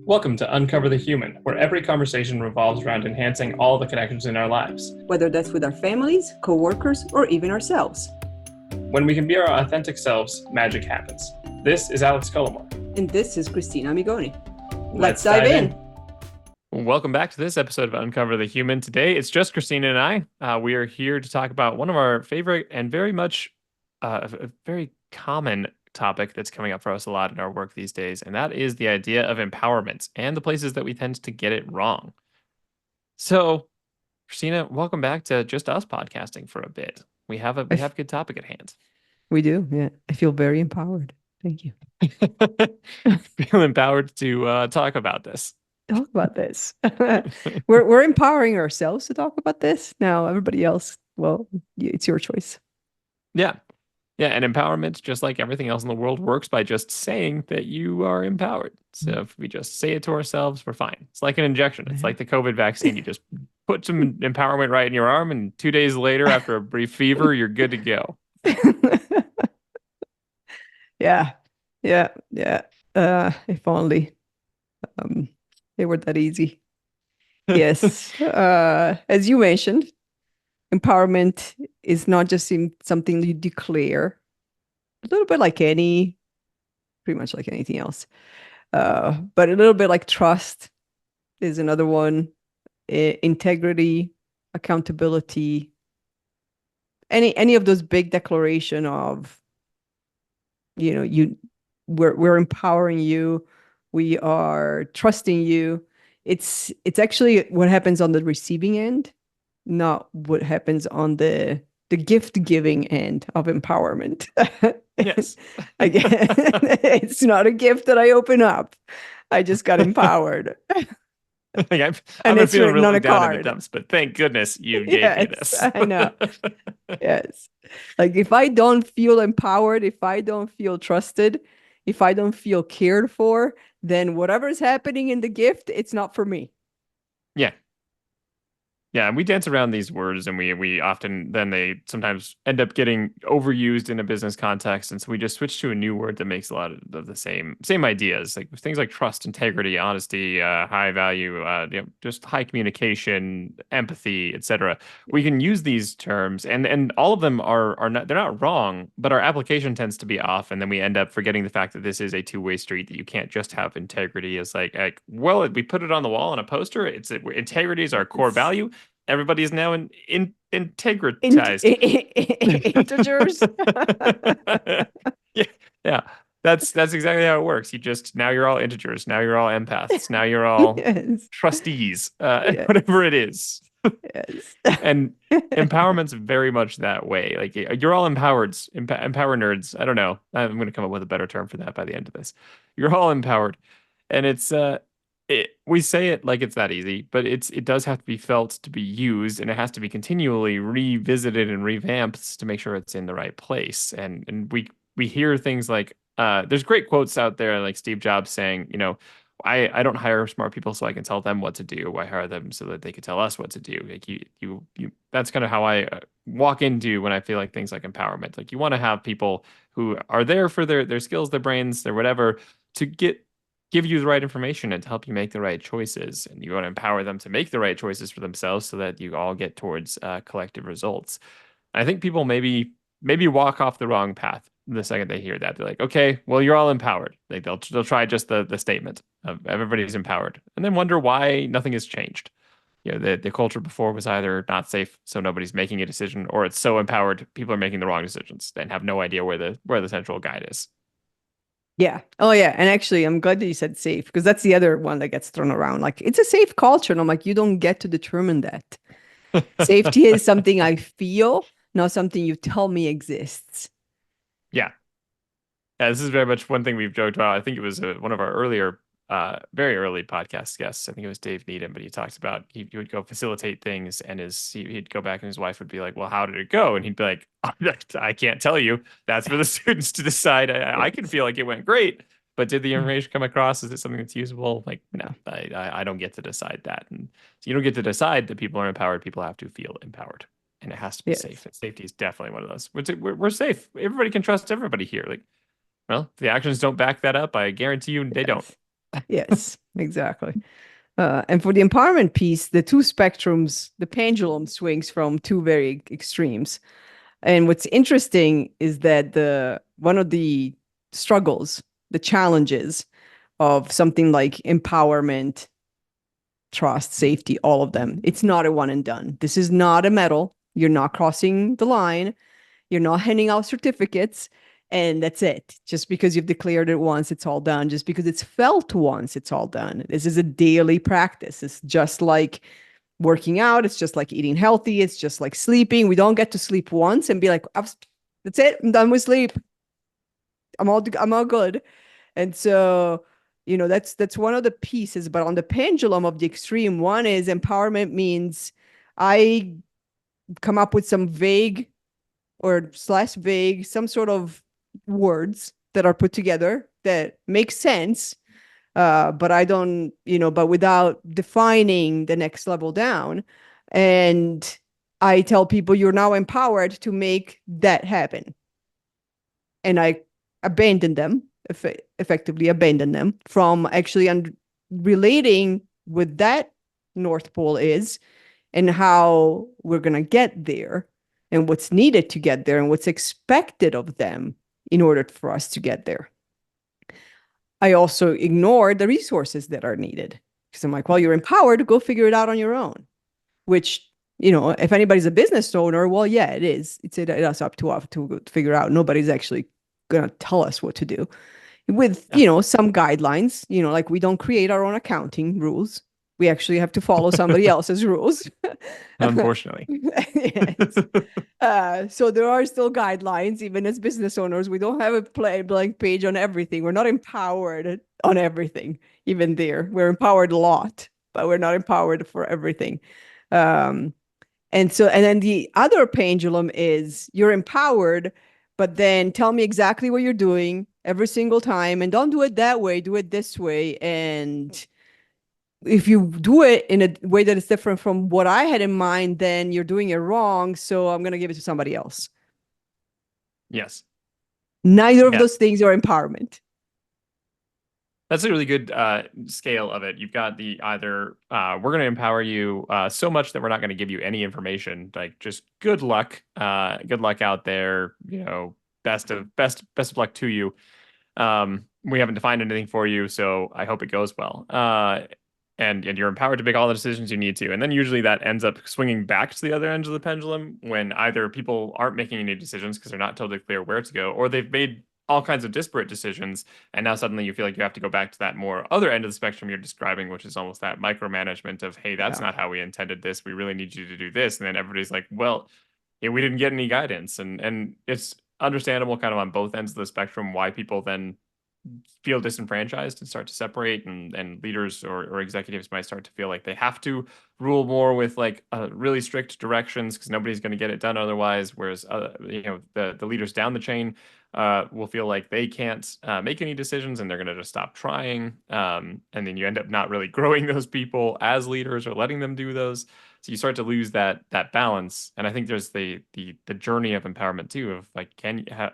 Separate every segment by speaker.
Speaker 1: Welcome to Uncover the Human, where every conversation revolves around enhancing all the connections in our lives.
Speaker 2: Whether that's with our families, co-workers, or even ourselves.
Speaker 1: When we can be our authentic selves, magic happens. This is Alex Cullimore.
Speaker 2: And this is Christina Amigoni.
Speaker 1: Let's dive in. Welcome back to this episode of Uncover the Human. Today, it's just Christina and I. We are here to talk about one of our favorite and very much a very common topic that's coming up for us a lot in our work these days, and that is the idea of empowerment and the places that we tend to get it wrong. So, Christina, welcome back to just us podcasting for a bit. We have a good topic at hand.
Speaker 2: We do, yeah. I feel very empowered. Thank you.
Speaker 1: Feel empowered to talk about this.
Speaker 2: Talk about this. We're empowering ourselves to talk about this. Now, everybody else, well, it's your choice.
Speaker 1: Yeah. Yeah, and empowerment, just like everything else in the world, works by just saying that you are empowered. So if we just say it to ourselves, we're fine. It's like an injection. It's like the COVID vaccine. You just put some empowerment right in your arm, and 2 days later, after a brief fever, you're good to go.
Speaker 2: Yeah. If only they were that easy. Yes. As you mentioned, empowerment is not just something you declare, a little bit like pretty much like anything else. But a little bit like trust is another one. Integrity, accountability, any of those big declaration of, we're empowering you, we are trusting you. It's actually what happens on the receiving end, not what happens on the gift giving end of empowerment.
Speaker 1: Yes.
Speaker 2: Again, it's not a gift that I open up. I just got empowered.
Speaker 1: I'm feeling really down in the dumps, but thank goodness you gave me this.
Speaker 2: I know. Yes. Like if I don't feel empowered, if I don't feel trusted, if I don't feel cared for, then whatever's happening in the gift, it's not for me.
Speaker 1: Yeah. Yeah, and we dance around these words, and we often then they sometimes end up getting overused in a business context, and so we just switch to a new word that makes a lot of the same ideas, like things like trust, integrity, honesty, high value, just high communication, empathy, etc. We can use these terms, and all of them are not, they're not wrong, but our application tends to be off, and then we end up forgetting the fact that this is a two-way street. That you can't just have integrity as like well, we put it on the wall on a poster. Integrity is our core value. Everybody is now integritized.
Speaker 2: Integers.
Speaker 1: Yeah. That's exactly how it works. Now you're all integers. Now you're all empaths. Now you're all trustees. Yes. Whatever it is.
Speaker 2: Yes.
Speaker 1: And empowerment's very much that way. Like you're all empowered. Empower nerds. I don't know. I'm going to come up with a better term for that by the end of this. You're all empowered, and it's we say it like it's that easy, but it does have to be felt to be used, and it has to be continually revisited and revamped to make sure it's in the right place. And we hear things like there's great quotes out there like Steve Jobs saying, I don't hire smart people so I can tell them what to do. I hire them so that they can tell us what to do. Like you that's kind of how I walk into when I feel like things like empowerment. Like you want to have people who are there for their skills, their brains, their whatever, to give you the right information and to help you make the right choices. And you want to empower them to make the right choices for themselves so that you all get towards collective results. I think people maybe walk off the wrong path the second they hear that. They're like, okay, well, you're all empowered. Like they'll try just the statement of everybody's empowered, and then wonder why nothing has changed. The culture before was either not safe, so nobody's making a decision, or it's so empowered, people are making the wrong decisions and have no idea where the central guide is.
Speaker 2: Yeah. Oh, yeah. And actually, I'm glad that you said safe, because that's the other one that gets thrown around. Like, it's a safe culture. And I'm like, you don't get to determine that. Safety is something I feel, not something you tell me exists.
Speaker 1: Yeah. Yeah, this is very much one thing we've joked about. I think it was one of our earlier, very early podcast guests. I think it was Dave Needham, but he talked about he would go facilitate things, and he'd go back and his wife would be like, well, how did it go? And he'd be like, I can't tell you. That's for the students to decide. I can feel like it went great, but did the information come across? Is it something that's usable? Like, no, I don't get to decide that. And so you don't get to decide that people are empowered. People have to feel empowered, and it has to be safe. And safety is definitely one of those. We're safe. Everybody can trust everybody here. Like, well, if the actions don't back that up, I guarantee you they don't.
Speaker 2: Yes, exactly. And for the empowerment piece, the two spectrums, the pendulum swings from two very extremes. And what's interesting is that the one of the struggles, the challenges of something like empowerment, trust, safety, all of them, it's not a one and done. This is not a medal. You're not crossing the line. You're not handing out certificates. And that's it. Just because you've declared it once, it's all done. Just because it's felt once, it's all done. This is a daily practice. It's just like working out. It's just like eating healthy. It's just like sleeping. We don't get to sleep once and be like, that's it. I'm done with sleep. I'm all good. And so, that's one of the pieces. But on the pendulum of the extreme, one is empowerment means I come up with some vague or slash vague, some sort of words that are put together that make sense. But I don't, but without defining the next level down. And I tell people you're now empowered to make that happen. And I abandon them, effectively abandon them from actually relating with that North Pole is and how we're going to get there and what's needed to get there and what's expected of them in order for us to get there. I also ignore the resources that are needed because I'm like, well, you're empowered, go figure it out on your own, which, if anybody's a business owner, well, yeah, it is. It's up to us to figure out. Nobody's actually going to tell us what to do with,
Speaker 1: Yeah,
Speaker 2: some guidelines, like we don't create our own accounting rules. We actually have to follow somebody else's rules.
Speaker 1: unfortunately.
Speaker 2: Yes. So there are still guidelines, even as business owners. We don't have a blank page on everything. We're not empowered on everything, even there. We're empowered a lot, but we're not empowered for everything. Um, and then the other pendulum is you're empowered, but then tell me exactly what you're doing every single time and don't do it that way, do it this way. And if you do it in a way that is different from what I had in mind, then you're doing it wrong. So I'm going to give it to somebody else.
Speaker 1: Yes.
Speaker 2: Neither of
Speaker 1: Yeah.
Speaker 2: those things are empowerment.
Speaker 1: That's a really good scale of it. You've got the either we're going to empower you so much that we're not going to give you any information. Like just good luck out there. Best of luck to you. We haven't defined anything for you, so I hope it goes well. And you're empowered to make all the decisions you need to. And then usually that ends up swinging back to the other end of the pendulum when either people aren't making any decisions because they're not totally clear where to go, or they've made all kinds of disparate decisions. And now suddenly you feel like you have to go back to that more other end of the spectrum you're describing, which is almost that micromanagement of, hey, that's
Speaker 2: Yeah.
Speaker 1: not how we intended this. We really need you to do this. And then everybody's like, well, yeah, we didn't get any guidance. And it's understandable kind of on both ends of the spectrum why people then feel disenfranchised and start to separate and leaders or executives might start to feel like they have to rule more with like really strict directions because nobody's going to get it done otherwise, whereas the leaders down the chain will feel like they can't make any decisions and they're going to just stop trying, and then you end up not really growing those people as leaders or letting them do those. So you start to lose that balance. And I think there's the journey of empowerment too, of like,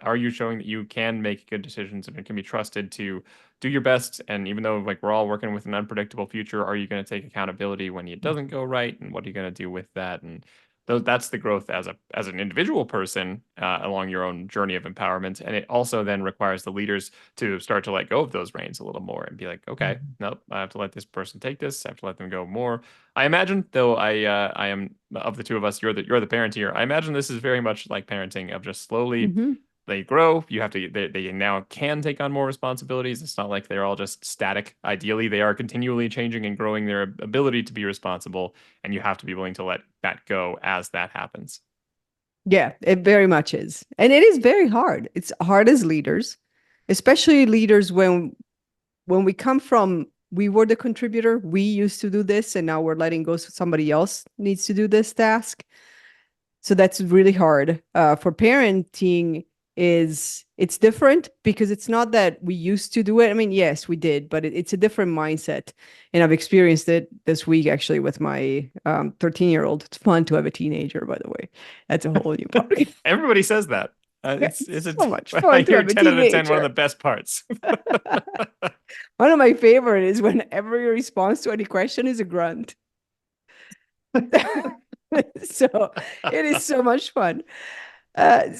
Speaker 1: are you showing that you can make good decisions and it can be trusted to do your best? And even though like we're all working with an unpredictable future, are you going to take accountability when it doesn't go right? And what are you going to do with that? And that's the growth as an individual person along your own journey of empowerment. And it also then requires the leaders to start to let go of those reins a little more and be like, okay, nope, I have to let this person take this. I have to let them go more. I imagine, though, I am of the two of us, you're the parent here. I imagine this is very much like parenting of just slowly
Speaker 2: Mm-hmm.
Speaker 1: they grow. You have to they now can take on more responsibilities. It's not like they're all just static. Ideally, they are continually changing and growing their ability to be responsible, and you have to be willing to let that go as that happens.
Speaker 2: Yeah, it very much is. And it is very hard. It's hard as leaders, especially leaders when we come from we were the contributor, we used to do this, and now we're letting go so somebody else needs to do this task. So that's really hard. For parenting is it's different because it's not that we used to do it. I mean, yes, we did, but it's a different mindset. And I've experienced it this week actually with my 13-year-old. It's fun to have a teenager, by the way. That's a whole new part.
Speaker 1: Everybody says that. It's
Speaker 2: It's so much fun to
Speaker 1: you're
Speaker 2: have a
Speaker 1: 10 out of 10, one of
Speaker 2: teenager.
Speaker 1: the best parts.
Speaker 2: One of my favorite is when every response to any question is a grunt. So it is so much fun. But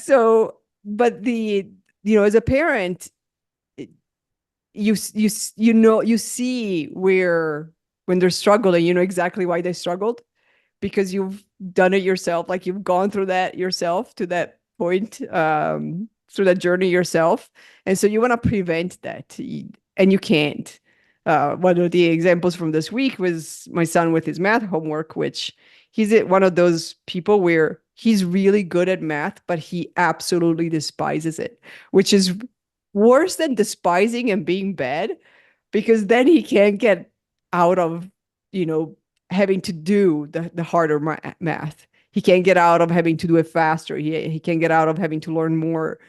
Speaker 2: as a parent, you see where when they're struggling, you know exactly why they struggled because you've done it yourself. Like you've gone through that yourself to that point, through that journey yourself. And so you want to prevent that. And you can't. One of the examples from this week was my son with his math homework, which one of those people where he's really good at math, but he absolutely despises it, which is worse than despising and being bad, because then he can't get out of, you know, having to do the harder math. He can't get out of having to do it faster. He can't get out of having to learn more,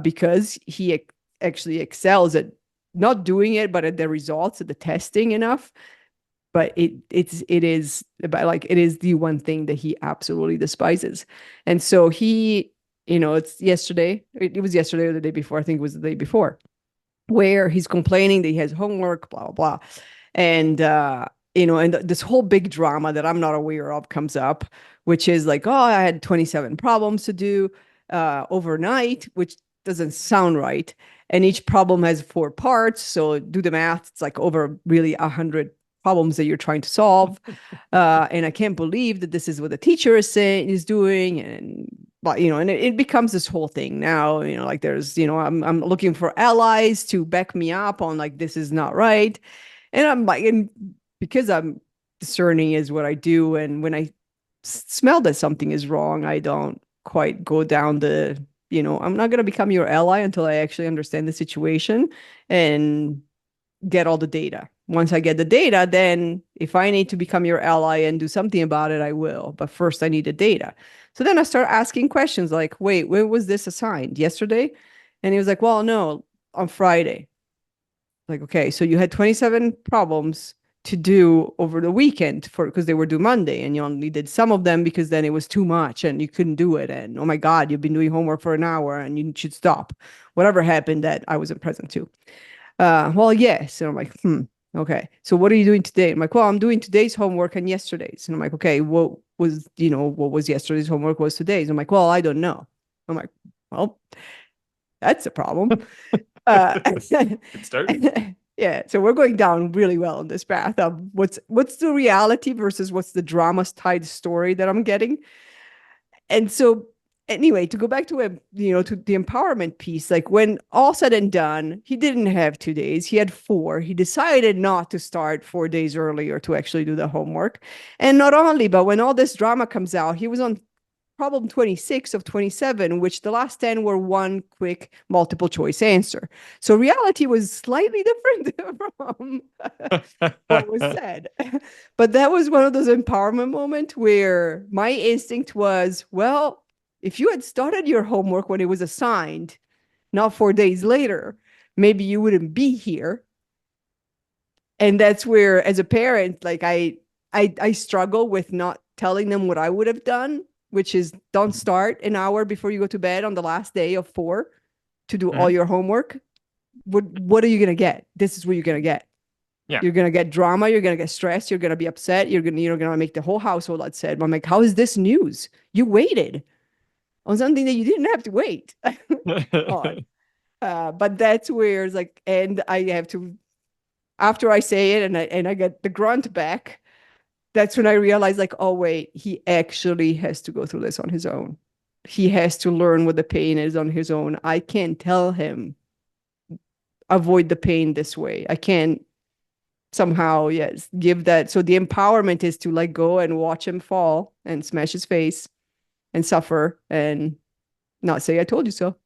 Speaker 2: because he actually excels at not doing it, but at the results, at the testing enough. But it is the one thing that he absolutely despises. And so it's yesterday. It was yesterday or the day before. I think it was the day before, where he's complaining that he has homework, blah, blah, blah. And, this whole big drama that I'm not aware of comes up, which is like, oh, I had 27 problems to do overnight, which doesn't sound right. And each problem has 4 parts. So do the math. It's like over really 100 problems that you're trying to solve. And I can't believe that this is what the teacher is doing. And it becomes this whole thing now, like there's, I'm looking for allies to back me up on like, this is not right. And I'm like, and because I'm discerning is what I do. And when I smell that something is wrong, I don't quite go down I'm not going to become your ally until I actually understand the situation and get all the data. Once I get the data, then if I need to become your ally and do something about it, I will. But first, I need the data. So then I start asking questions like, wait, when was this assigned? Yesterday? And he was like, well, no, on Friday. Like, okay, so you had 27 problems to do over the weekend because they were due Monday, and you only did some of them because then it was too much and you couldn't do it. And oh my God, you've been doing homework for an hour and you should stop. Whatever happened that I wasn't present to. Well, yes. And I'm like, okay. So what are you doing today? I'm like, well, I'm doing today's homework and yesterday's. And I'm like, okay, what was yesterday's homework was today's? I'm like, well, I don't know. I'm like, well, that's a problem. Uh,
Speaker 1: Good start.
Speaker 2: yeah. So we're going down really well on this path of what's the reality versus what's the dramatized story that I'm getting. And so anyway, to go back to to the empowerment piece, like when all said and done, he didn't have 2 days, he had 4. He decided not to start 4 days earlier to actually do the homework. And not only, but when all this drama comes out, he was on problem 26 of 27, which the last 10 were one quick multiple choice answer. So reality was slightly different from what was said. But that was one of those empowerment moments where my instinct was, well, if you had started your homework when it was assigned, not 4 days later, maybe you wouldn't be here. And that's where, as a parent, like I struggle with not telling them what I would have done, which is don't start an hour before you go to bed on the last day of 4 to do all
Speaker 1: Mhm.
Speaker 2: your homework. What are you gonna get? This is what you're gonna get.
Speaker 1: Yeah.
Speaker 2: You're gonna get drama. You're gonna get stressed. You're gonna be upset. You're gonna make the whole household upset. But I'm like, how is this news? You waited on something that you didn't have to wait on. But that's where it's like, and I have to after I say it and I get the grunt back. That's when I realize, like, oh wait, he actually has to go through this on his own. He has to learn what the pain is on his own. I can't tell him avoid the pain this way. I can't somehow, yes, give that. So the empowerment is to let go and watch him fall and smash his face and suffer and not say, I told you so.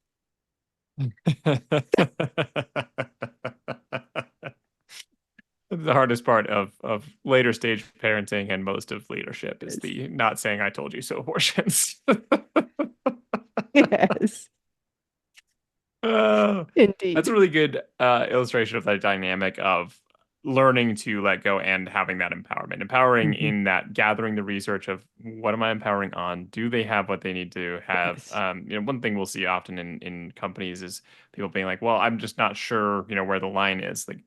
Speaker 1: The hardest part of later stage parenting and most of leadership is
Speaker 2: Yes.
Speaker 1: the not saying I told you so portions.
Speaker 2: Yes,
Speaker 1: Uh, that's a
Speaker 2: indeed.
Speaker 1: really good illustration of the dynamic of learning to let go and having that empowerment. Empowering
Speaker 2: Hmm.
Speaker 1: in that gathering the research of what am I empowering on? Do they have what they need to have?
Speaker 2: Yes.
Speaker 1: One thing we'll see often in companies is people being like, well, I'm just not sure, where the line is. Like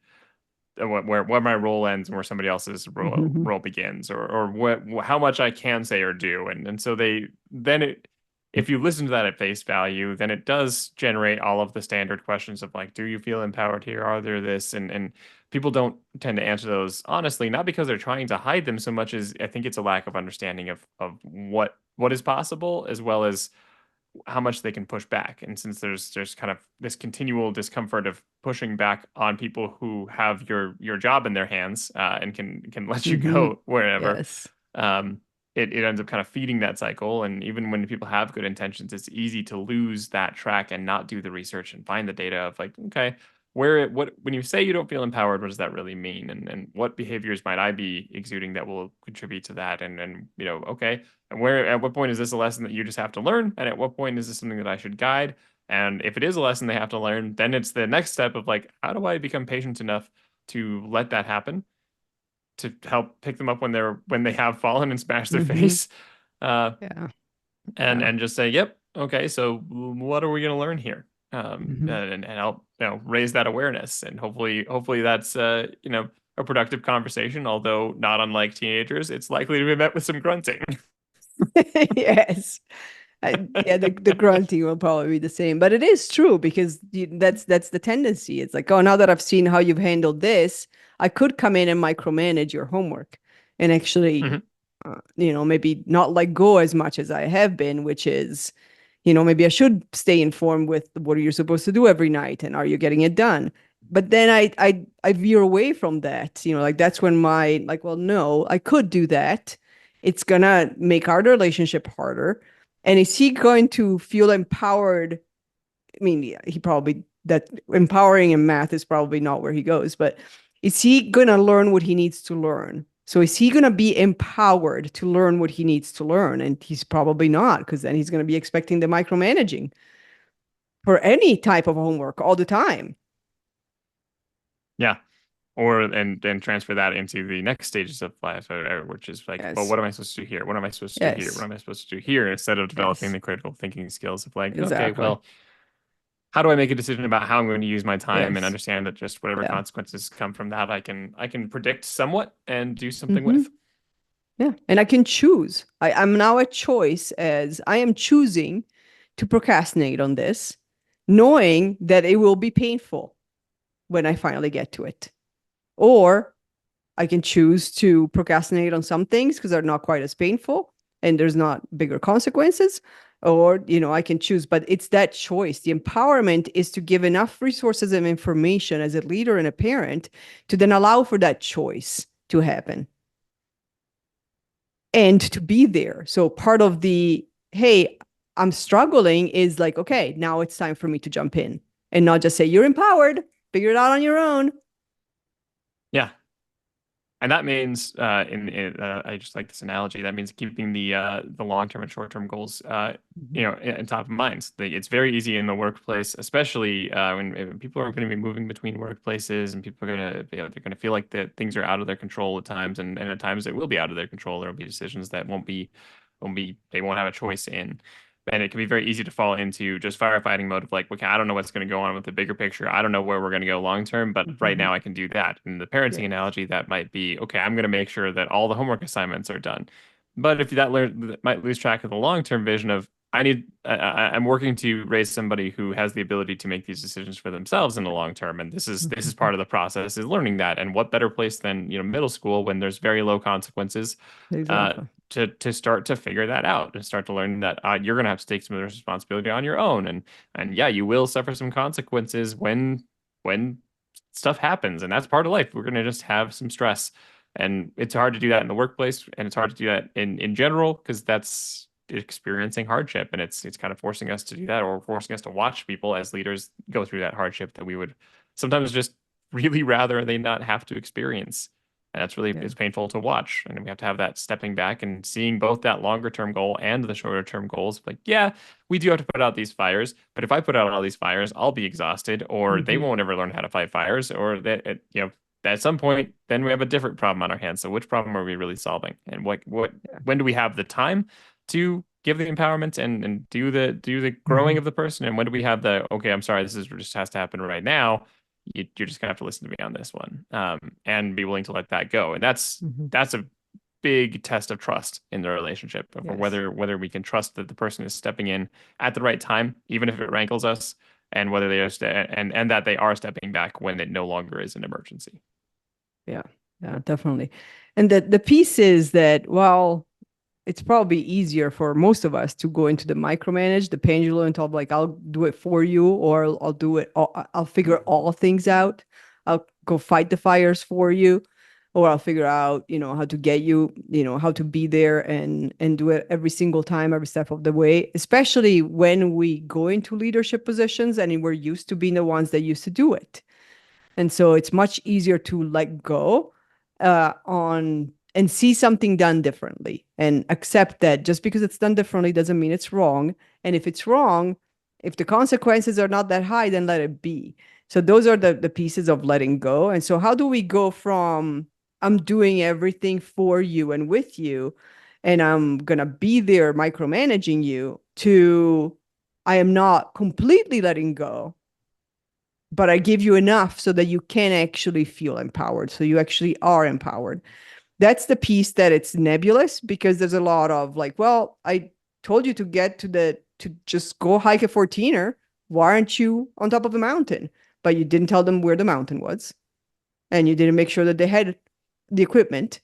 Speaker 1: where my role ends and where somebody else's
Speaker 2: Hmm.
Speaker 1: role begins, or what how much I can say or do, and so they then it if you listen to that at face value, then it does generate all of the standard questions of like, do you feel empowered here? Are there this? And people don't tend to answer those honestly, not because they're trying to hide them so much as I think it's a lack of understanding of what is possible, as well as how much they can push back. And since there's kind of this continual discomfort of pushing back on people who have your job in their hands, and can let you
Speaker 2: Hmm.
Speaker 1: go wherever,
Speaker 2: Yes.
Speaker 1: um, it ends up kind of feeding that cycle. And even when people have good intentions, it's easy to lose that track and not do the research and find the data of like, okay, what when you say you don't feel empowered, what does that really mean? And what behaviors might I be exuding that will contribute to that? And okay, and where at what point is this a lesson that you just have to learn? And at what point is this something that I should guide? And if it is a lesson they have to learn, then it's the next step of like, how do I become patient enough to let that happen, to help pick them up when they have fallen and smashed their
Speaker 2: Hmm.
Speaker 1: face, uh,
Speaker 2: Yeah.
Speaker 1: and
Speaker 2: Yeah.
Speaker 1: just say, yep, okay, so what are we going to learn here?
Speaker 2: Hmm.
Speaker 1: And help raise that awareness, and hopefully that's a productive conversation. Although not unlike teenagers, it's likely to be met with some grunting.
Speaker 2: Yes. Yeah, the grunting will probably be the same, but it is true because that's the tendency. It's like, oh, now that I've seen how you've handled this, I could come in and micromanage your homework and actually,
Speaker 1: Mhm.
Speaker 2: maybe not let go as much as I have been, which is, maybe I should stay informed with what are you supposed to do every night and are you getting it done? But then I veer away from that, like that's when my like, well, no, I could do that. It's gonna make our relationship harder. And is he going to feel empowered? I mean, yeah, he probably that empowering in math is probably not where he goes, but is he gonna learn what he needs to learn? So is he gonna be empowered to learn what he needs to learn? And he's probably not, because then he's gonna be expecting the micromanaging for any type of homework all the time.
Speaker 1: Yeah. Or and transfer that into the next stages of life, which is like, well,
Speaker 2: Yes.
Speaker 1: what am I supposed to do here? What am I supposed to do here? What
Speaker 2: Yes.
Speaker 1: am I supposed to do here? Instead of developing
Speaker 2: Yes.
Speaker 1: the critical thinking skills of like, okay,
Speaker 2: Exactly.
Speaker 1: well, how do I make a decision about how I'm going to use my time, and
Speaker 2: Yes.
Speaker 1: understand that just whatever
Speaker 2: Yeah.
Speaker 1: consequences come from that, I can predict somewhat and do something
Speaker 2: Hmm.
Speaker 1: with.
Speaker 2: Yeah. And I can choose. I'm now a choice as I am choosing to procrastinate on this, knowing that it will be painful when I finally get to it. Or I can choose to procrastinate on some things because they're not quite as painful and there's not bigger consequences. Or, I can choose, but it's that choice. The empowerment is to give enough resources and information as a leader and a parent to then allow for that choice to happen and to be there. So part of the, hey, I'm struggling is like, okay, now it's time for me to jump in and not just say, you're empowered, figure it out on your own.
Speaker 1: Yeah, and that means, I just like this analogy. That means keeping the long term and short term goals,
Speaker 2: Mhm.
Speaker 1: in top of mind. It's very easy in the workplace, especially when people are going to be moving between workplaces, and people are going to, they're going to feel like that things are out of their control at times, and at times it will be out of their control. There will be decisions that won't be they won't have a choice in. And it can be very easy to fall into just firefighting mode of like, okay, I don't know what's going to go on with the bigger picture. I don't know where we're going to go long term, but right
Speaker 2: Mhm.
Speaker 1: now I can do that. In the parenting
Speaker 2: Yes.
Speaker 1: analogy, that might be, okay, I'm going to make sure that all the homework assignments are done. But if that might lose track of the long term vision of, I'm working to raise somebody who has the ability to make these decisions for themselves in the long term, and this is
Speaker 2: Mhm.
Speaker 1: part of the process, is learning that. And what better place than middle school, when there's very low consequences, uh,
Speaker 2: Exactly.
Speaker 1: to start to figure that out and start to learn that, you're going to have to take some of the responsibility on your own. And yeah, you will suffer some consequences when stuff happens, and that's part of life. We're going to just have some stress, and it's hard to do that in the workplace, and it's hard to do that in general, because that's experiencing hardship, and it's kind of forcing us to do that, or forcing us to watch people as leaders go through that hardship that we would sometimes just really rather they not have to experience. And that's really,
Speaker 2: Yeah.
Speaker 1: it's painful to watch. And we have to have that stepping back and seeing both that longer term goal and the shorter term goals. Like, yeah, we do have to put out these fires, but if I put out all these fires, I'll be exhausted, or they
Speaker 2: Hmm.
Speaker 1: won't ever learn how to fight fires, or that, at some point, then we have a different problem on our hands. So which problem are we really solving? And
Speaker 2: Yeah.
Speaker 1: when do we have the time to give the empowerment and do the growing
Speaker 2: Mhm.
Speaker 1: of the person? And when do we have the, okay, I'm sorry, this is just has to happen right now. You're just gonna have to listen to me on this one, and be willing to let that go. And
Speaker 2: Mhm.
Speaker 1: that's a big test of trust in the relationship of
Speaker 2: Yes.
Speaker 1: whether we can trust that the person is stepping in at the right time, even if it rankles us, and whether they are and that they are stepping back when it no longer is an emergency.
Speaker 2: Yeah. Yeah, definitely. And the piece is that, well, it's probably easier for most of us to go into the micromanage, the pendulum, and talk like, I'll do it for you, or I'll do it, I'll figure all things out. I'll go fight the fires for you, or I'll figure out, how to get you, how to be there and do it every single time, every step of the way, especially when we go into leadership positions and we're used to being the ones that used to do it. And so it's much easier to let go on and see something done differently and accept that just because it's done differently doesn't mean it's wrong. And if it's wrong, if the consequences are not that high, then let it be. So those are the pieces of letting go. And so how do we go from I'm doing everything for you and with you, and I'm gonna be there micromanaging you, to I am not completely letting go, but I give you enough so that you can actually feel empowered. So you actually are empowered. That's the piece that it's nebulous, because there's a lot of like, well, I told you to get to just go hike a 14er. Why aren't you on top of a mountain? But you didn't tell them where the mountain was. And you didn't make sure that they had the equipment.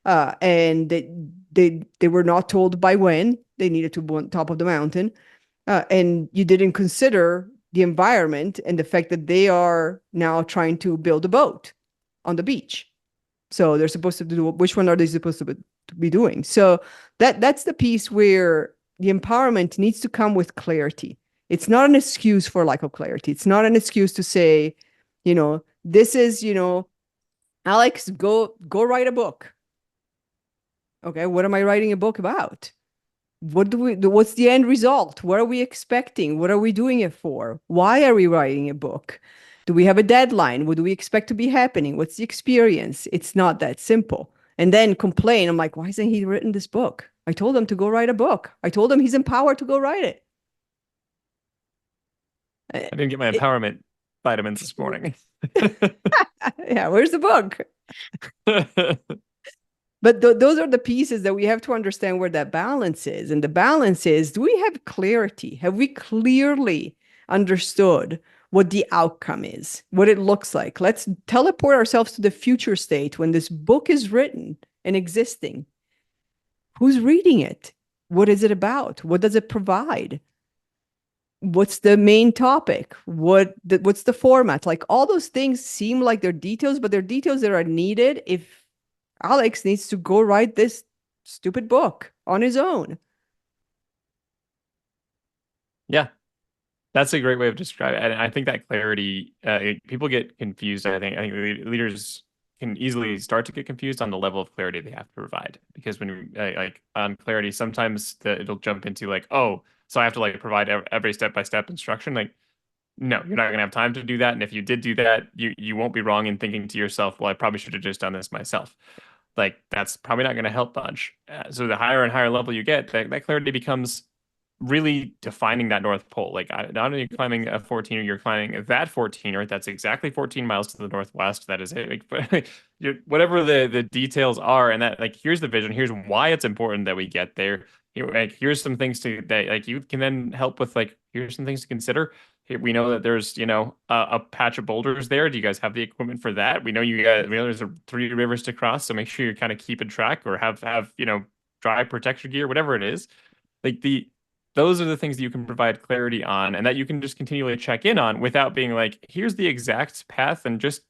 Speaker 2: And they were not told by when they needed to be on top of the mountain. And you didn't consider the environment and the fact that they are now trying to build a boat on the beach. So they're supposed to do, which one are they supposed to be doing? So that's the piece where the empowerment needs to come with clarity. It's not an excuse for lack of clarity. It's not an excuse to say, this is, Alex, go write a book. Okay, what am I writing a book about? What's the end result? What are we expecting? What are we doing it for? Why are we writing a book? Do we have a deadline? What do we expect to be happening? What's the experience? It's not that simple. And then complain. I'm like, why hasn't he written this book? I told him to go write a book. I told him he's empowered to go write it. Uh,
Speaker 1: I didn't get my
Speaker 2: it-
Speaker 1: empowerment vitamins this morning.
Speaker 2: yeah, where's the book? But those are the pieces that we have to understand where that balance is. And the balance is, do we have clarity? Have we clearly understood what the outcome is, what it looks like? Let's teleport ourselves to the future state when this book is written and existing. Who's reading it? What is it about? What does it provide? What's the main topic? What's the format? Like, all those things seem like they're details, but they're details that are needed if Alex needs to go write this stupid book on his own.
Speaker 1: Yeah, that's a great way of describing it. And I think that clarity, people get confused. I think leaders can easily start to get confused on the level of clarity they have to provide. Because when you like on clarity, sometimes it'll jump into like, oh, so I have to like provide every step-by-step instruction. Like, no, you're not gonna have time to do that. And if you did do that, you won't be wrong in thinking to yourself, well, I probably should have just done this myself. Like that's probably not going to help much. So the higher and higher level you get, that clarity becomes really defining that North Pole. Like not only are you climbing a 14er, you're climbing that 14er. That's exactly 14 miles to the northwest. That is it. Like, whatever the details are, and that like here's the vision. Here's why it's important that we get there. Like here's some things to that like you can then help with like here's some things to consider. Here, we know that there's, a patch of boulders there. Do you guys have the equipment for that? We know there's three rivers to cross, so make sure you're kind of keeping track or have, dry protection gear, whatever it is. Like those are the things that you can provide clarity on and that you can just continually check in on without being like, here's the exact path and just,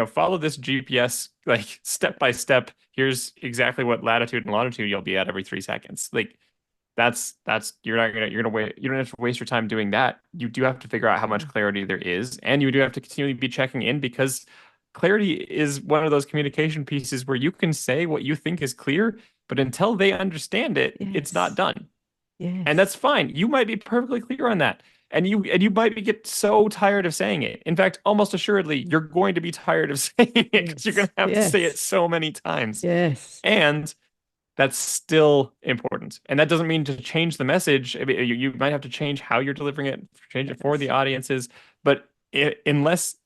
Speaker 1: follow this GPS like step by step. Here's exactly what latitude and longitude you'll be at every 3 seconds. Like that's you're gonna wait you don't have to waste your time doing that. You do have to figure out how much
Speaker 2: Yeah.
Speaker 1: clarity there is, and you do have to continually be checking in because clarity is one of those communication pieces where you can say what you think is clear, but until they understand it, it's not
Speaker 2: Yes.
Speaker 1: done. And that's
Speaker 2: Yes.
Speaker 1: fine. You might be perfectly clear on that. And you might get so tired of saying it. In fact, almost assuredly, you're going to be tired of saying it because you're going
Speaker 2: Yes.
Speaker 1: to have to say it
Speaker 2: Yes.
Speaker 1: so many times.
Speaker 2: Yes.
Speaker 1: And that's still important. And that doesn't mean to change the message. I mean, you might have to change how you're delivering it, change it for the
Speaker 2: Yes.
Speaker 1: audiences. But unless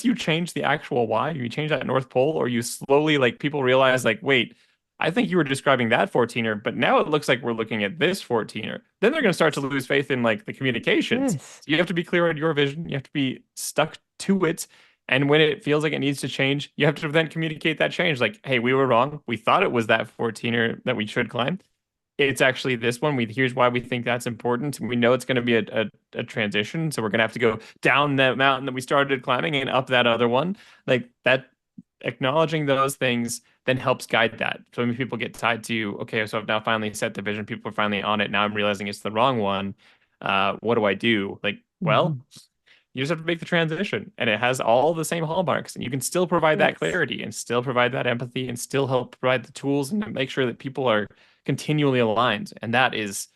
Speaker 1: you change the actual why, you change that North Pole, or you slowly like people realize like, wait, I think you were describing that 14er, but now it looks like we're looking at this 14er. Then they're going to start to
Speaker 2: Yes.
Speaker 1: lose faith in like the communications.
Speaker 2: Yes.
Speaker 1: So you have to be clear on your vision. You have to be stuck to it. And when it feels like it needs to change, you have to then communicate that change. Like, hey, we were wrong. We thought it was that 14er that we should climb. It's actually this one. Here's why we think that's important. We know it's going to be a transition, so we're going to have to go down that mountain that we started climbing and up that other one. Like that, acknowledging those things then helps guide that. So many people get tied to, okay, so I've now finally set the vision. People are finally on it. Now I'm realizing it's the wrong one. What do I do? Like, well,
Speaker 2: Mhm.
Speaker 1: you just have to make the transition, and it has all the same hallmarks, and you can still provide that
Speaker 2: Yes.
Speaker 1: clarity and still provide that empathy and still help provide the tools and make sure that people are continually aligned. And that is,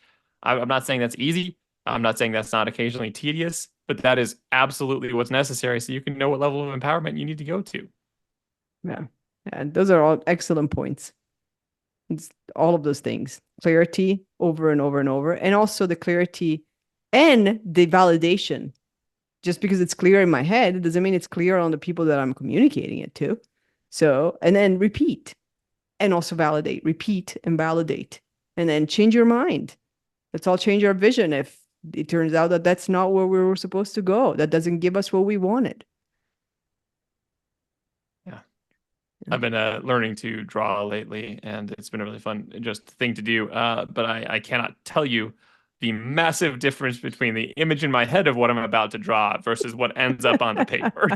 Speaker 1: I'm not saying that's easy. I'm not saying that's not occasionally tedious, but that is absolutely what's necessary so you can know what level of empowerment you need to go to.
Speaker 2: Yeah. And those are all excellent points. It's all of those things. Clarity over and over and over. And also the clarity and the validation. Just because it's clear in my head, it doesn't mean it's clear on the people that I'm communicating it to. So, and then repeat and also validate, repeat and validate, and then change your mind. Let's all change our vision if it turns out that that's not where we were supposed to go. That doesn't give us what we wanted.
Speaker 1: Yeah.
Speaker 2: Yeah.
Speaker 1: I've been learning to draw lately, and it's been a really fun just thing to do. But I cannot tell you the massive difference between the image in my head of what I'm about to draw versus what ends up on the paper.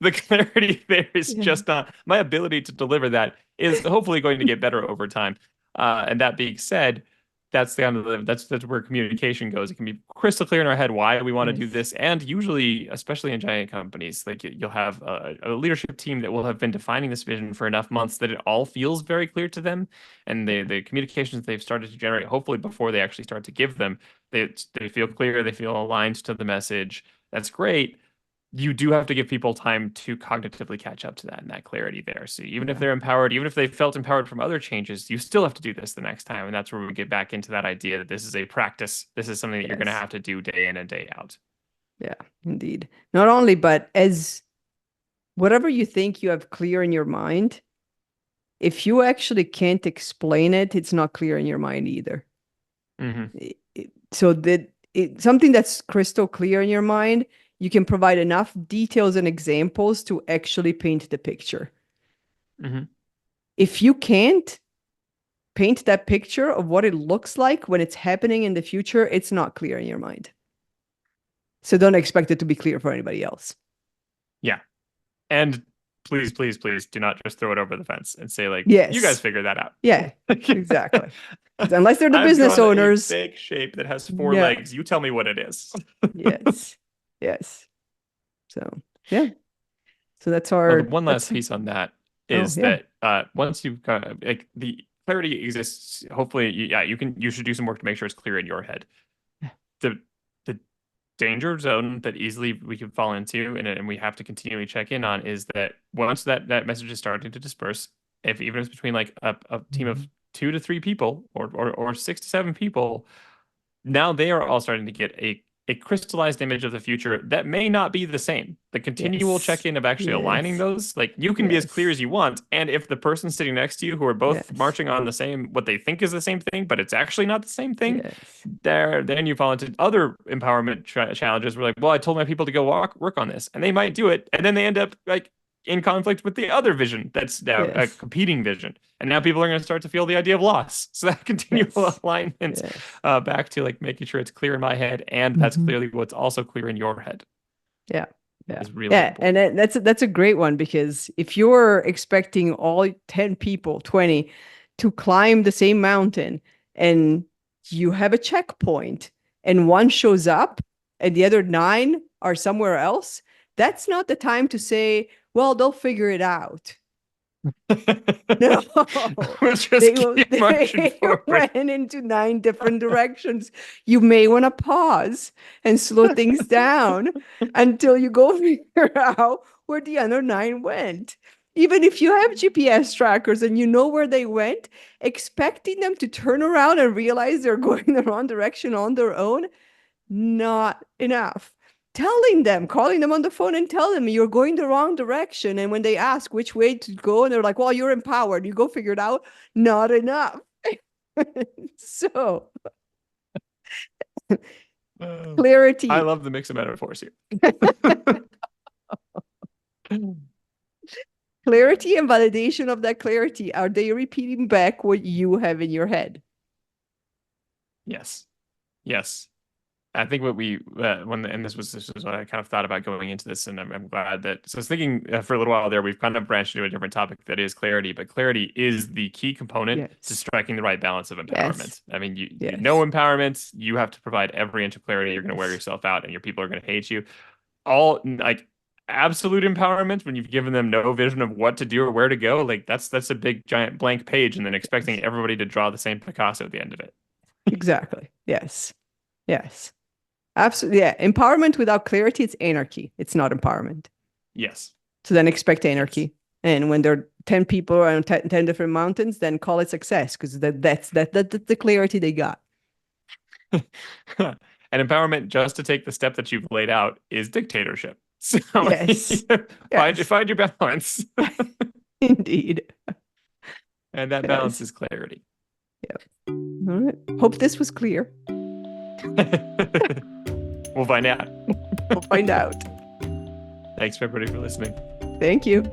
Speaker 1: The clarity there is
Speaker 2: Yeah.
Speaker 1: just not, my ability to deliver that is hopefully going to get better over time. And that being said, that's the end of that's where communication goes. It can be crystal clear in our head why we want to do
Speaker 2: Yes.
Speaker 1: this, and usually, especially in giant companies, like you'll have a leadership team that will have been defining this vision for enough months that it all feels very clear to them, and the communications they've started to generate, hopefully before they actually start to give them, they feel clear, they feel aligned to the message. That's great. You do have to give people time to cognitively catch up to that and that clarity there. So even if
Speaker 2: Yeah.
Speaker 1: they're empowered, even if they felt empowered from other changes, you still have to do this the next time. And that's where we get back into that idea that this is a practice. This is something that you're going to
Speaker 2: Yes.
Speaker 1: have to do day in and day out.
Speaker 2: Yeah. Indeed. Not only, but as whatever you think you have clear in your mind, if you actually can't explain it, it's not clear in your mind either.
Speaker 1: Hmm.
Speaker 2: So that something that's crystal clear in your mind, you can provide enough details and examples to actually paint the picture.
Speaker 1: Hmm.
Speaker 2: If you can't paint that picture of what it looks like when it's happening in the future, it's not clear in your mind. So don't expect it to be clear for anybody else.
Speaker 1: Yeah. And please, please, please do not just throw it over the fence and say, like, you guys
Speaker 2: Yes.
Speaker 1: figure that out.
Speaker 2: Yeah, exactly. Because unless they're the
Speaker 1: I've
Speaker 2: business
Speaker 1: drawn a
Speaker 2: owners,
Speaker 1: fake shape that has four
Speaker 2: yeah,
Speaker 1: legs. You tell me what it is.
Speaker 2: yes, yes. So yeah, so that's
Speaker 1: Well, the
Speaker 2: our
Speaker 1: one last
Speaker 2: that's
Speaker 1: piece on that
Speaker 2: oh
Speaker 1: is
Speaker 2: yeah,
Speaker 1: that once you've got like the clarity exists, hopefully, yeah, you should do some work to make sure it's clear in your head. The the danger zone that easily we could fall into, and we have to continually check in on, is that once that message is starting to disperse, if even if it's between like a team of
Speaker 2: Mhm.
Speaker 1: 2 to 3 people or 6 to 7 people, now they are all starting to get a crystallized image of the future that may not be the same. The continual
Speaker 2: Yes,
Speaker 1: check-in of actually aligning
Speaker 2: yes,
Speaker 1: those, like you can be as clear
Speaker 2: yes,
Speaker 1: as you want, and if the person sitting next to you who are both
Speaker 2: yes,
Speaker 1: marching on the same what they think is the same thing, but it's actually not the same thing,
Speaker 2: yes,
Speaker 1: there then you fall into other empowerment challenges. We're like, well, I told my people to go work on this, and they might do it, and then they end up like in conflict with the other vision that's now a
Speaker 2: yes,
Speaker 1: competing vision. And now people are going to start to feel the idea of loss. So that continual
Speaker 2: yes,
Speaker 1: alignment
Speaker 2: yes.
Speaker 1: back to like making sure it's clear in my head and that's
Speaker 2: Mhm.
Speaker 1: clearly what's also clear in your head
Speaker 2: Yeah, yeah,
Speaker 1: is really
Speaker 2: yeah. And
Speaker 1: important.
Speaker 2: that's a great one because if you're expecting all 10 people, 20 to climb the same mountain and you have a checkpoint and one shows up and the other nine are somewhere else, that's not the time to say, well, they'll figure it out. No,
Speaker 1: We'll just keep marching
Speaker 2: they
Speaker 1: forward.
Speaker 2: went into 9 different directions. You may want to pause and slow things down until you go figure out where the other 9 went. Even if you have GPS trackers and you know where they went, expecting them to turn around and realize they're going the wrong direction on their own, not enough. Telling them, calling them on the phone and tell them you're going the wrong direction. And when they ask which way to go, and they're like, well, you're empowered, you go figure it out, not enough. So,
Speaker 1: Oh, I
Speaker 2: clarity.
Speaker 1: love the mix of metaphors here.
Speaker 2: Clarity and validation of that clarity. Are they repeating back what you have in your head?
Speaker 1: Yes. Yes. I think what we when and this was what I kind of thought about going into this, and I'm glad that. So I was thinking for a little while there, we've kind of branched into a different topic that is clarity, but clarity is the key component to
Speaker 2: Yes.
Speaker 1: striking the right balance of
Speaker 2: Yes.
Speaker 1: empowerment. I mean, you know
Speaker 2: Yes.
Speaker 1: empowerment, you have to provide every inch of clarity. You're going to wear yourself out, and your people are going to hate you. All like absolute empowerment when you've given them no vision of what to do or where to go, like that's a big giant blank page, and then expecting
Speaker 2: Yes.
Speaker 1: everybody to draw the same Picasso at the end of it.
Speaker 2: Exactly. Yes. Yes. Absolutely. Yeah. Empowerment without clarity, it's anarchy. It's not empowerment.
Speaker 1: Yes.
Speaker 2: So then expect
Speaker 1: Yes.
Speaker 2: anarchy. And when there are 10 people on 10 different mountains, then call it success because that's the clarity they got.
Speaker 1: And empowerment, just to take the step that you've laid out, is dictatorship. So
Speaker 2: Yes. Yes.
Speaker 1: find your balance.
Speaker 2: Indeed.
Speaker 1: And that balance
Speaker 2: Yes.
Speaker 1: is clarity.
Speaker 2: Yep. All right. Hope this was clear.
Speaker 1: We'll find out.
Speaker 2: We'll find out.
Speaker 1: Thanks everybody for listening.
Speaker 2: Thank you.